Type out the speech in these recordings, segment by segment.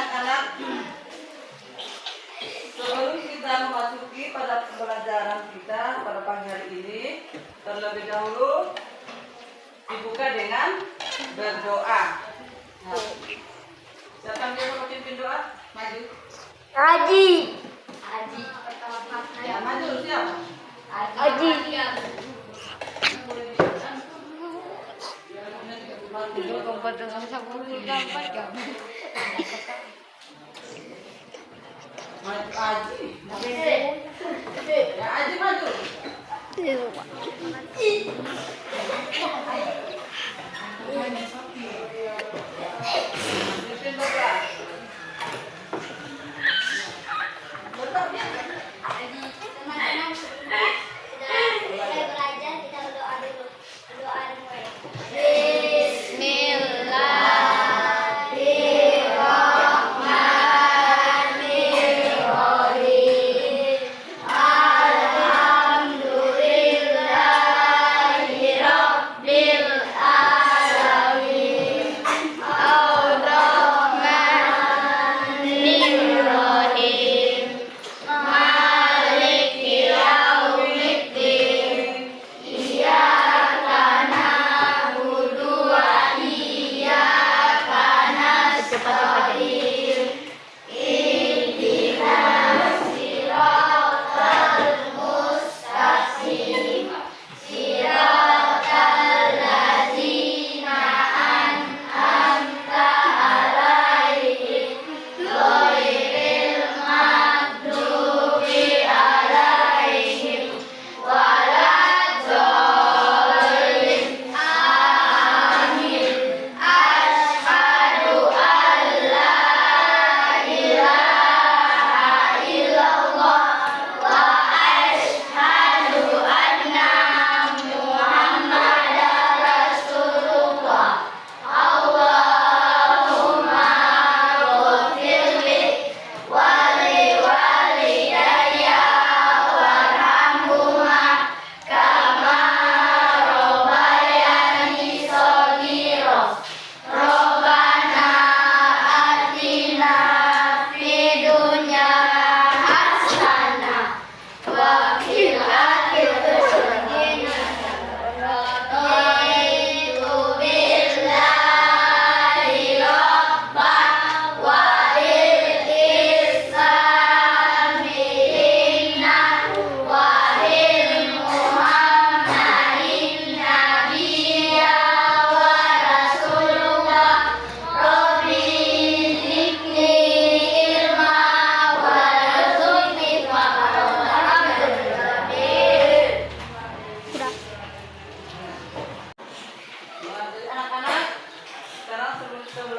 anak-anak, sebelum kita memasuki pada pembelajaran kita pada pagi hari ini, terlebih dahulu dibuka dengan berdoa. Nah, siapa yang mau pimpin doa? Maju. Aji. Ya, maju siapa? Aji. Itu kebetulan sama dapat kan? Maju Aji. Ya, Aji maju. Pimpin doa.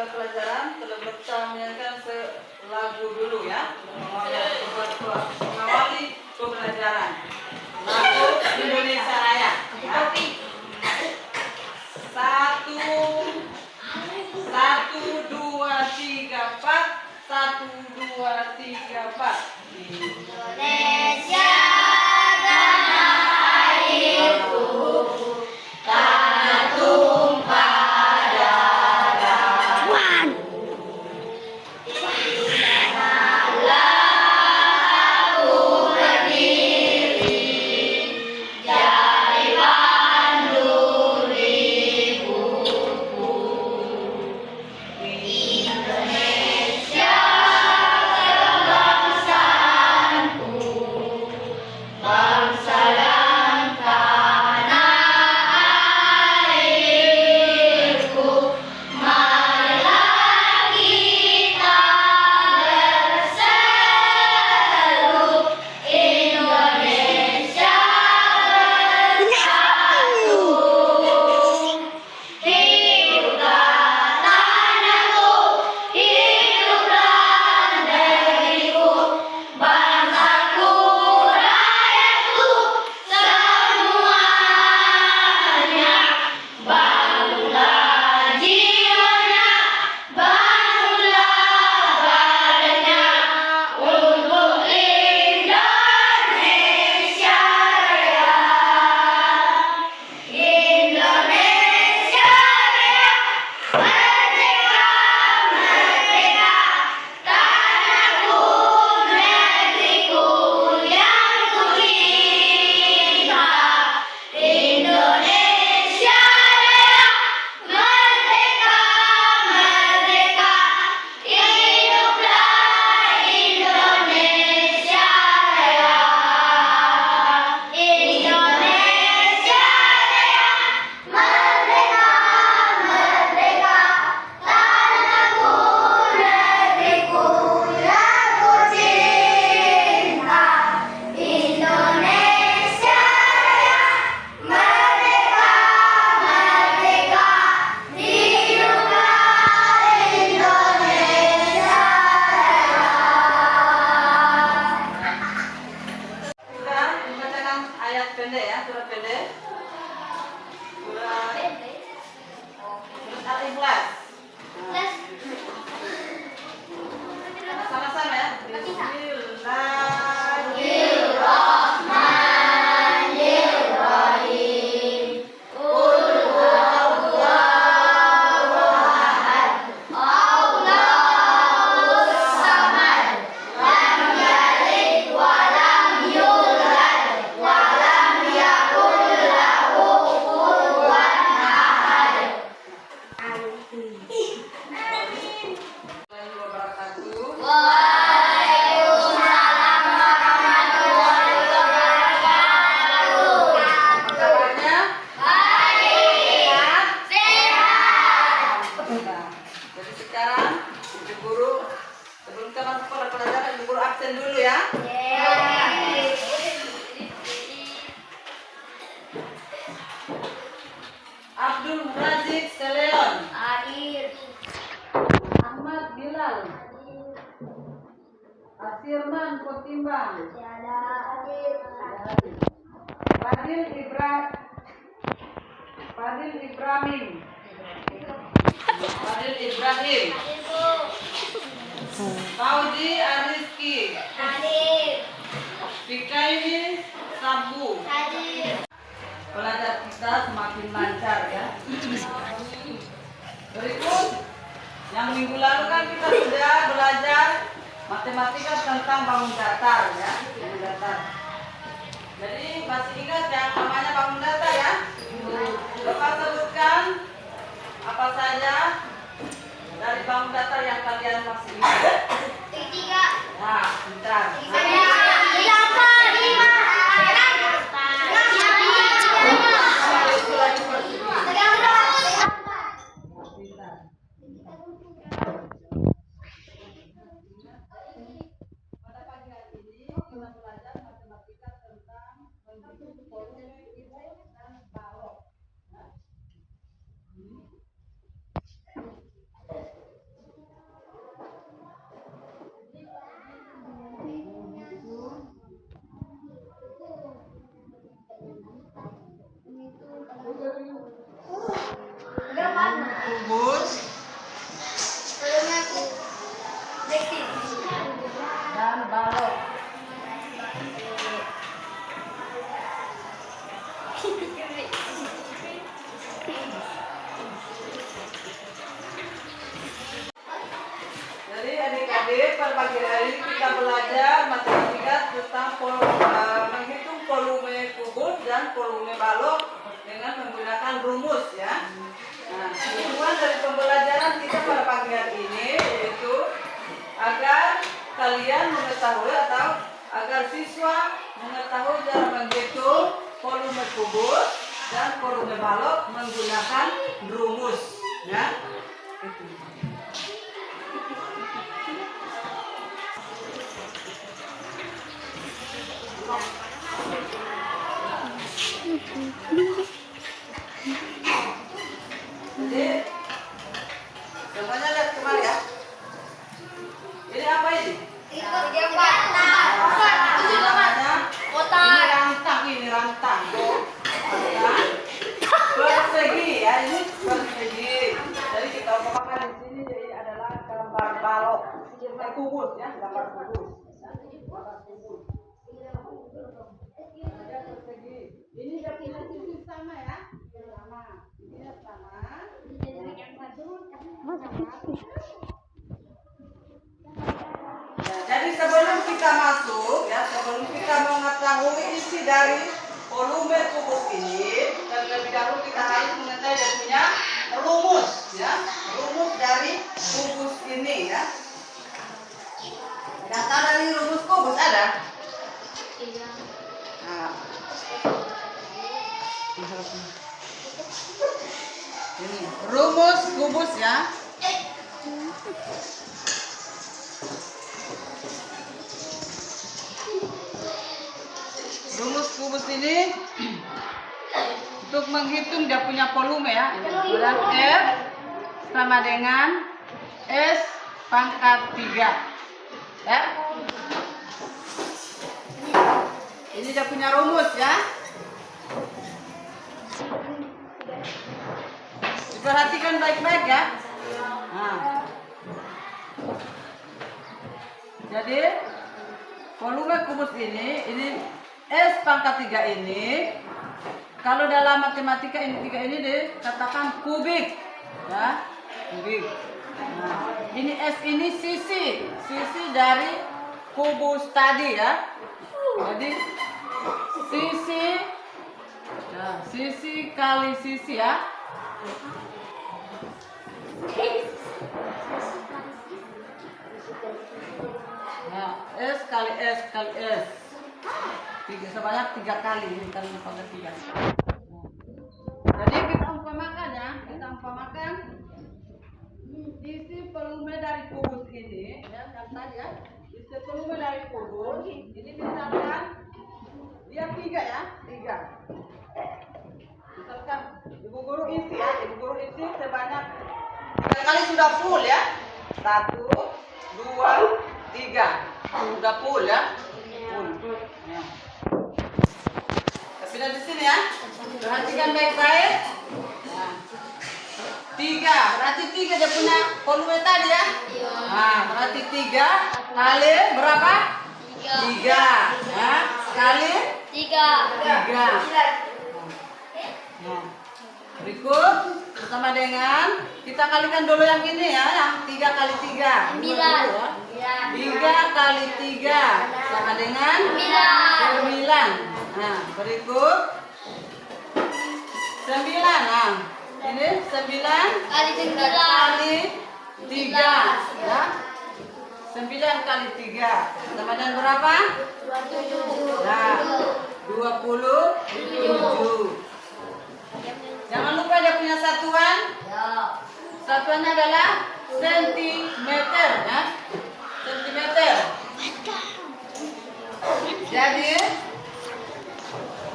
Pelajaran terlebih kita menyanyikan lagu dulu ya, mengawali pembelajaran lagu Indonesia Raya. Satu, dua, tiga, empat. 1, 2, 3, 4. Indonesia tanah airku, tanah tumpah darah. Indonesia Firman Kutimbang. Tiada Adil. Fadil Ibrahim. Fadil Ibrahim. Faudi Ariski. Adil. Fikaini Sabu. Adil. Belajar kita semakin lancar ya. Berikut yang minggu lalu kan kita sudah belajar matematika tentang bangun datar ya, bangun datar. Jadi masih ingat yang namanya bangun datar ya? Bapak sebutkan apa saja dari bangun datar yang kalian masih ingat. Tiga. Nah, bentar. Pada pagi hari ini kita belajar matematika tentang menghitung volume kubus dan balok. Kubus dan balok. Jadi adik-adik pada pagi hari ini kita belajar matematika tentang menghitung volume kubus dan volume balok dengan menggunakan rumus ya. Nah, tujuan dari pembelajaran kita pada pagi hari ini yaitu agar kalian mengetahui atau agar siswa mengetahui cara menghitung volume kubus dan volume balok menggunakan rumus ya. Jadi, contohnya lihat kemari ya. Ini apa ini? Ini namanya ini rantang. Persegi ya, ini persegi. Jadi kita umpamakan di sini jadi adalah gambar balok, kubus ya, gambar kubus. Ada persegi. Ini punya sisi sama ya, sama. Ini sama. Jadi sebelum kita masuk ya, sebelum kita mengetahui isi dari volume kubus ini, terlebih dahulu kita harus mengetahui dan punya rumus ya, rumus dari kubus ini ya. Data dari rumus kubus ada? Nah. Ini rumus kubus ya. Rumus kubus ini untuk menghitung dia punya volume ya. Dan F sama dengan S pangkat 3 ya. Ini dia punya rumus ya. Perhatikan baik-baik ya. Nah. Jadi volume kubus ini S pangkat 3 ini, kalau dalam matematika ini 3 ini dikatakan kubik ya, kubik. Nah, ini S ini sisi dari kubus tadi ya. Jadi sisi kali sisi ya. Nah, S kali S kali S. Sebanyak 3 kali, ini kali 3. Jadi kita umpamakan ya, isi volume dari kubus ini ya, kan tadi ya, isi volume dari kubus ini misalkan dia 3 ya, 3. Misalkan ibu guru isi sebanyak 3 kali sudah full ya, 1, 2, 3. Udah full ya? Full. Ya. Pindah di sini ya. Perhatikan baik-baik. Nah. 3, berarti 3 dia punya volume tadi ya. Nah, berarti 3 kali berapa? 3. Nah, kali 3. Nah, berikut sama dengan kita kalikan dulu yang ini ya, yang 3 kali 3. 3 kali 3 sama dengan 9. Nah, berikut 9. Nah, ini 9 Kali 9. kali 3 ya. 9 kali 3 sama dengan berapa? 27. Nah, 27. Jangan lupa dia punya satuan. Satuannya adalah sentimeter ya. Sentimeter. Jadi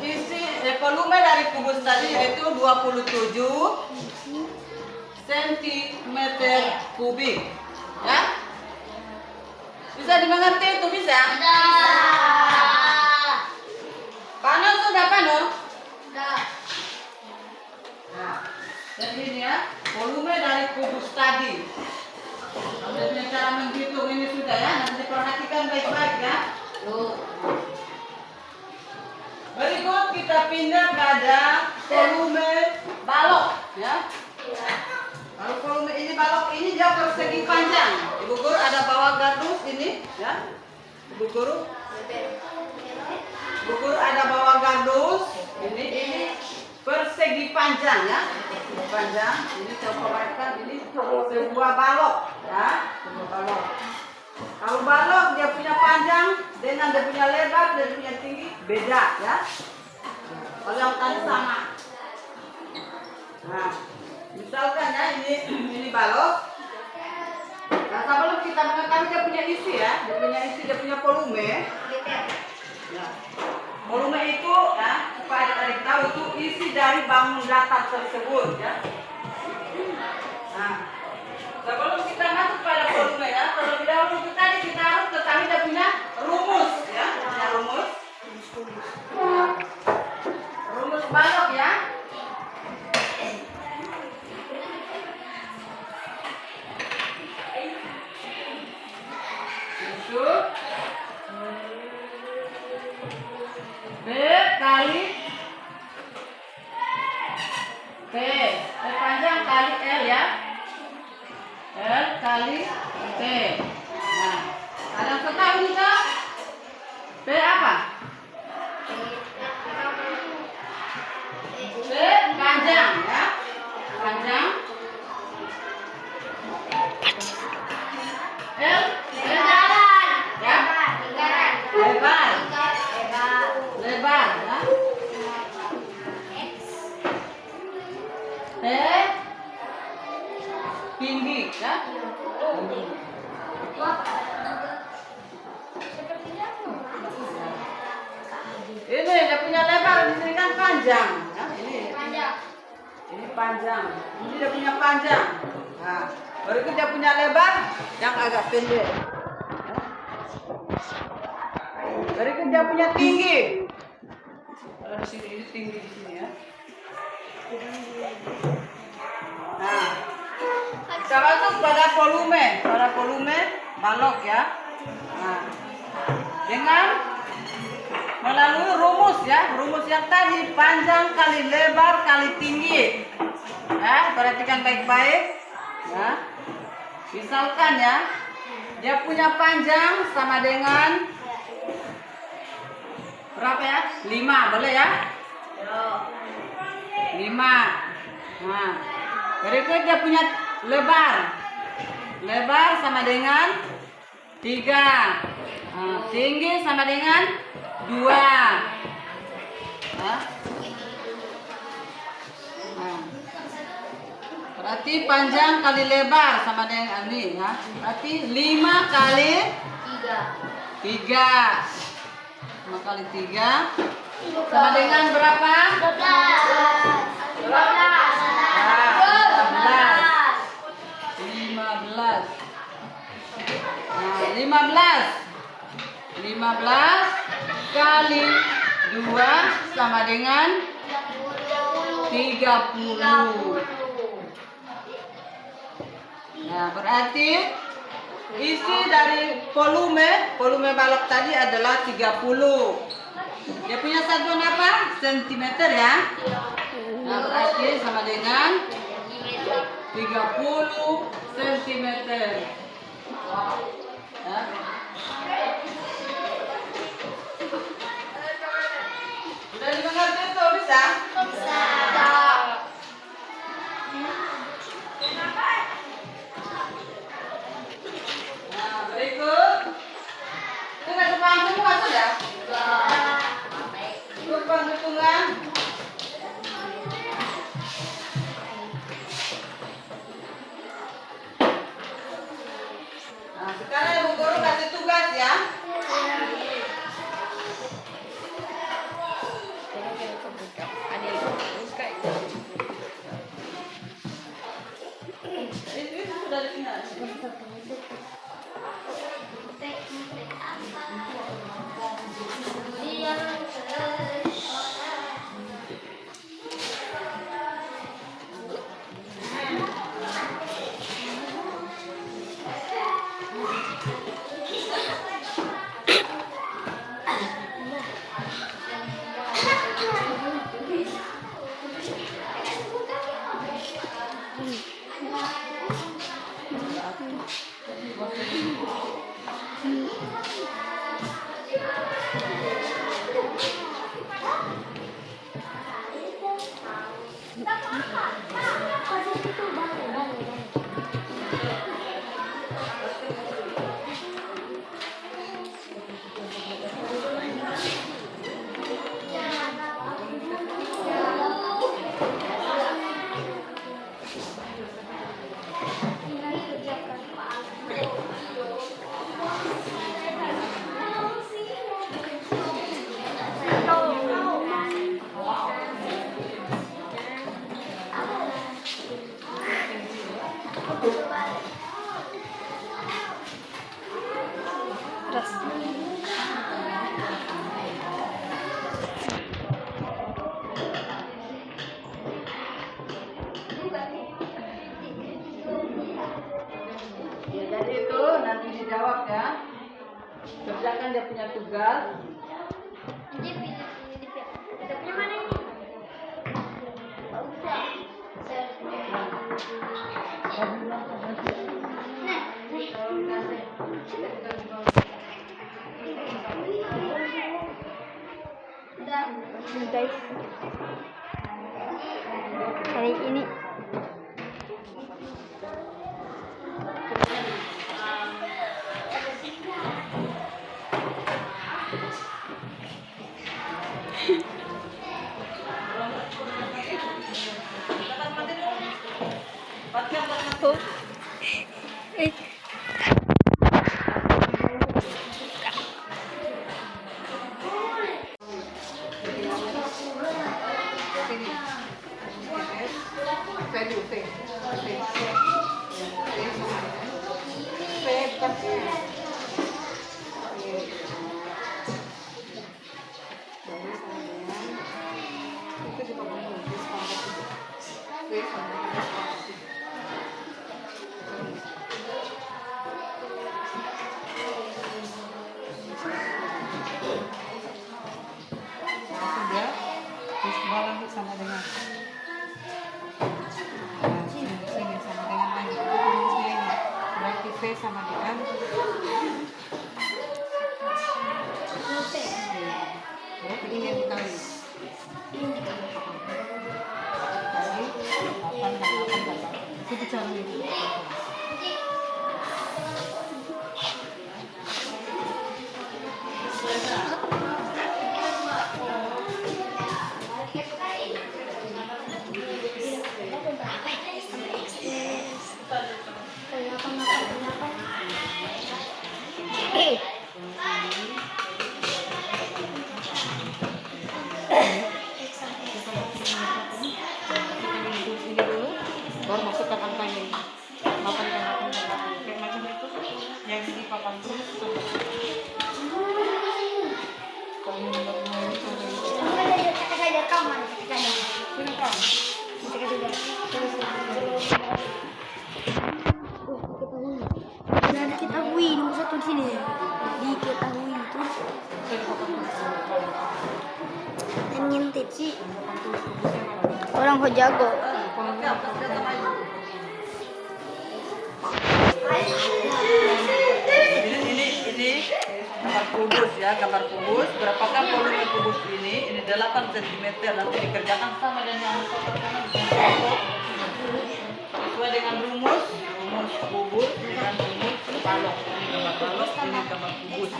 isi volume dari kubus tadi yaitu 27 cm3 ya. Bisa dimengerti itu bisa? Pano sudah pano? Nah, jadi ini ya volume dari kubus tadi. Kalau punya cara menghitung ini sudah ya, nanti perhatikan baik-baik ya. Berikut kita pindah pada volume balok ya. Kalau volume ini balok ini dia persegi panjang. Ibu guru ada bawah gardus ini ya. Ibu guru ada bawah gardus ini persegi panjang ya. Panjang. Ini coba perhatikan ini sebuah balok ya. Sebuah balok. Kalau balok dia punya panjang dengan dia punya lebar, dia punya tinggi beda ya. Kalau yang tadi sama. Nah, misalkan ya ini balok. Nah, sebelum kita mengetahui dia punya isi ya, dia punya volume. Ya. Volume itu ya, supaya adik-adik tahu itu isi dari bangun datar tersebut ya. Nah, sebelum kita masuk pada volume ya, terlebih dahulu kita harus ketahui dia punya rumus ya, punya rumus. Nah, rumus balok ya. Itu B kali P panjang kali L ya. L kali T. Nah, ada yang tahu nih P apa? P panjang ya. Panjang. L ya. Lebar. Lebar ya. T tinggi ya. Ini dia punya lebar, ini kan panjang ya. Ini panjang. Ini dia punya panjang. Nah, berikut dia punya lebar yang agak pendek. Berikut dia punya tinggi. Kalau di sini ini tinggi di sini ya. Nah, kita masuk pada volume balok ya. Nah, dengan melalui rumus ya, rumus yang tadi panjang kali lebar kali tinggi. Ya, perhatikan baik-baik. Ya, misalkan ya, dia punya panjang sama dengan berapa ya? 5, boleh ya? 5. Nah, berikut dia punya lebar sama dengan 3. Nah, tinggi sama dengan 2. Nah, berarti panjang kali lebar sama dengan ini ya. Berarti 5 kali 3. 5 kali 3 sama dengan berapa? 15. Nah, 15. 15 kali 2 sama dengan 30. Nah, berarti isi dari volume balok tadi adalah 30. Dia punya satuan apa? Sentimeter ya. Nah, berarti sama dengan 30 sentimeter. Ya. Sudah dimengerti itu bisa? Nah, berikut. Itu nggak sepaham semua sudah? Untuk penghitungan. Nah, sekarang Ibu Guru kasih tugas ya. Itu sudah dikenal. Ya, jadi itu nanti dijawab ya. Kerjakan dia punya tugas. Guys, hari ini sama dengan sini sama dengan lagi tulisnya ini berarti V sama dengan berarti ini yang dikali kali 8 dan 8 itu cara ini. Baru masukkan angkanya 8 dan 8 dan 8 kayak macam itu yang di papan tulis. aman. Sini Kak. Sudah diketahui nomor satu di sini. Diketahui terus dan ngintip sih. Orang kok jago. Ini gambar kubus ya, gambar kubus. Berapakah volume kubus ini? Ini 8 cm. Nanti dikerjakan sama dengan yang sesuai dengan rumus kubus dengan rumus balok. Ini gambar balok, ini gambar kubus.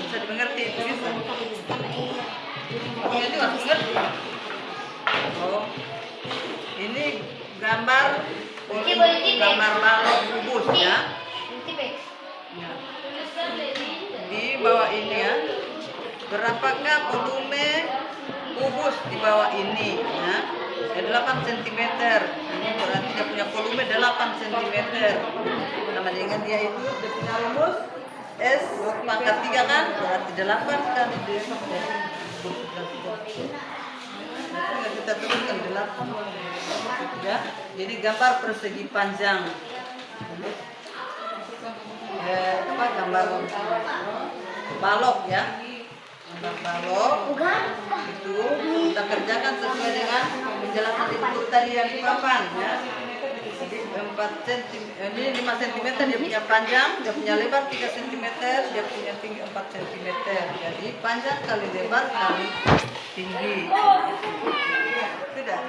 Bisa dimengerti itu bisa. Ini harus mengerti. Oh, ini gambar balok kubus ya. Ya. Di bawah ini ya. Berapakah volume kubus di bawah ini ya? 8 cm. Ini berarti dia punya volume 8 cm. Sama dengan dia itu dia punya rumus S pangkat 3 kan? Berarti 8 kali D. Kita tuliskan 8. Ya. Jadi gambar persegi panjang. Gambar balok ya, gambar balok itu kita kerjakan sesuai dengan penjelasan itu tadi yang di papan ya. Jadi 4 cm, ini 5 cm dia punya panjang, dia punya lebar 3 cm, dia punya tinggi 4 cm. Jadi panjang kali lebar kali tinggi. Sudah.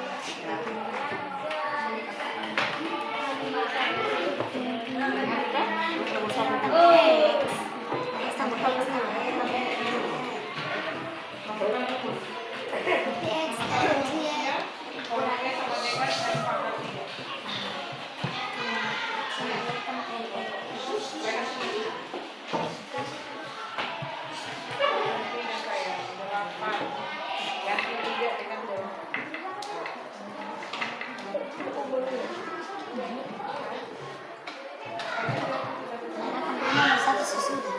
Satu sesudah.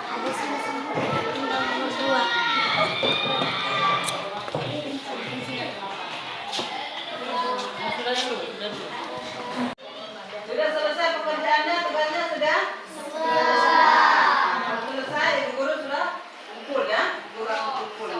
Ada sama-sama tinggal nomor 2. Sudah selesai pekerjaannya, tugasnya sudah? Selesai, Ibu Guru sudah kumpul ya? Kurang kumpul.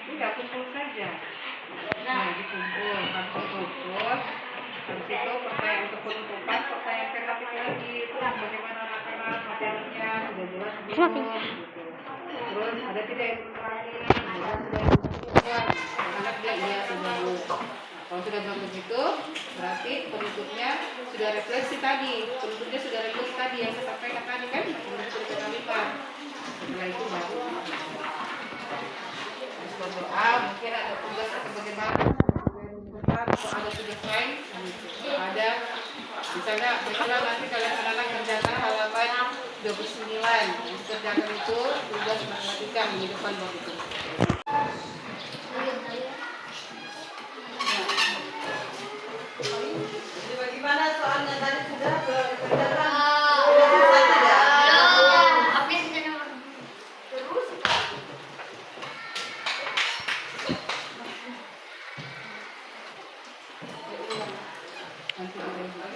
Tidak kumpul saja. Nah, dikumpul, habis dikumpul. Habis itu pertanyaan untuk penutupan, pertanyaan tematik lagi. Terus bagaimana anak-anak materinya sudah jelas belum? Gitu. Terus ada tidak yang bertanya? Jelas sudah bukan? Anak bilang iya sudah bu. Kalau sudah bilang begitu, berarti penutupnya sudah refleksi tadi. Penutupnya sudah refleksi tadi yang saya sampaikan tadi kan? Sudah kalimat. Setelah itu baru berdoa, mungkin ada tugas atau bagaimana, atau ada tugas lain, ada misalnya nanti kalian anak-anak kerjakan halaman 29, yang dikerjakan itu tugas matematika di depan bang itu. Jadi bagaimana soalnya tadi sudah dikerjakan? Nanti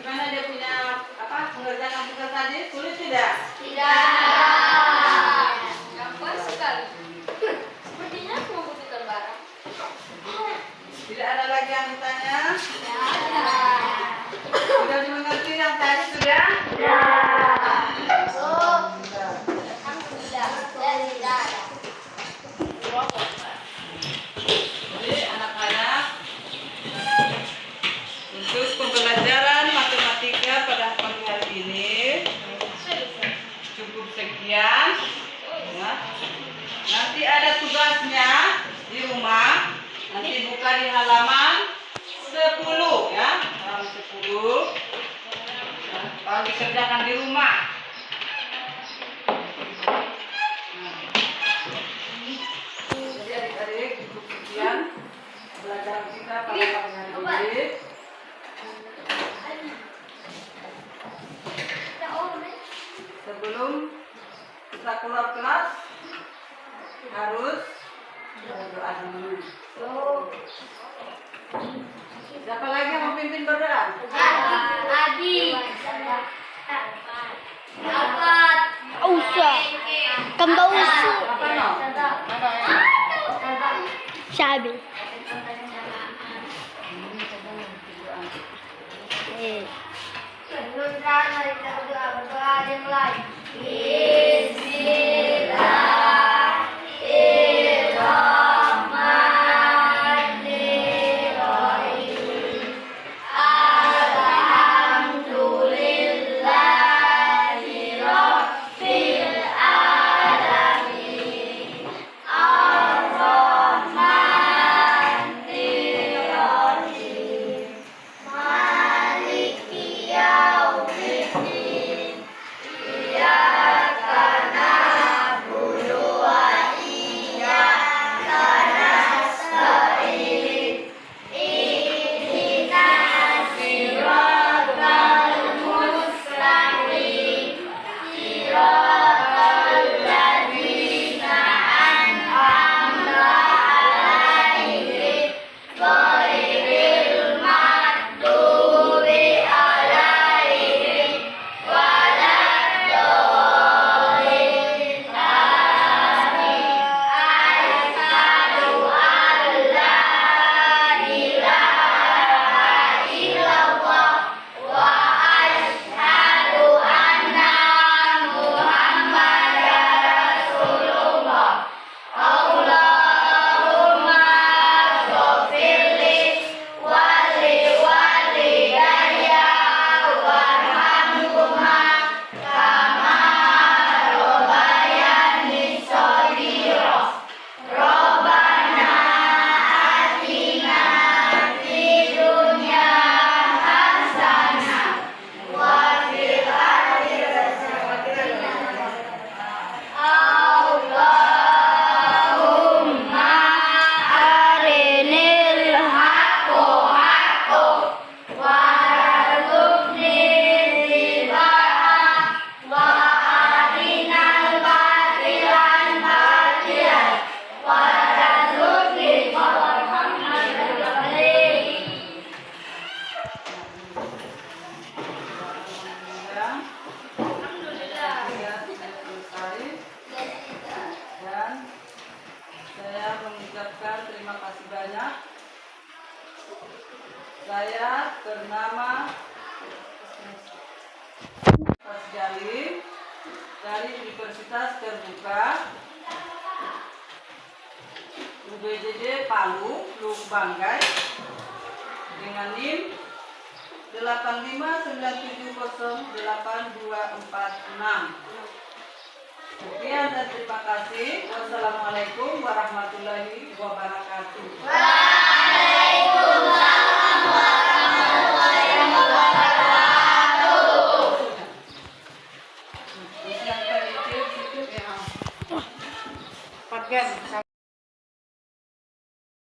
Tidak ada lagi yang ditanya? Sudah dimengerti yang tadi sudah? Jadi anak-anak, untuk pembelajaran matematika pada pagi hari ini cukup sekian. Ya. Nanti ada tugasnya di rumah. Nanti buka di halaman 10 ya, halaman 10. Nah, kalau dikerjakan di rumah. Jadi adik-adik cukup sekian pelajaran kita pada pagi hari ini. Sebelum kita keluar kelas harus berdoa dulu. Siapa lagi yang mau pimpin berdoa? Usah. Kembali usah. Apa no? Sabi. Eh. mengucapkan terima kasih banyak. Saya bernama Mas Jalil dari Universitas Terbuka UBJJ Palu, Luk Banggai, dengan NIM 859708246. Sekian dan terima kasih. Wassalamualaikum warahmatullahi wabarakatuh. Waalaikumsalam warahmatullahi wabarakatuh.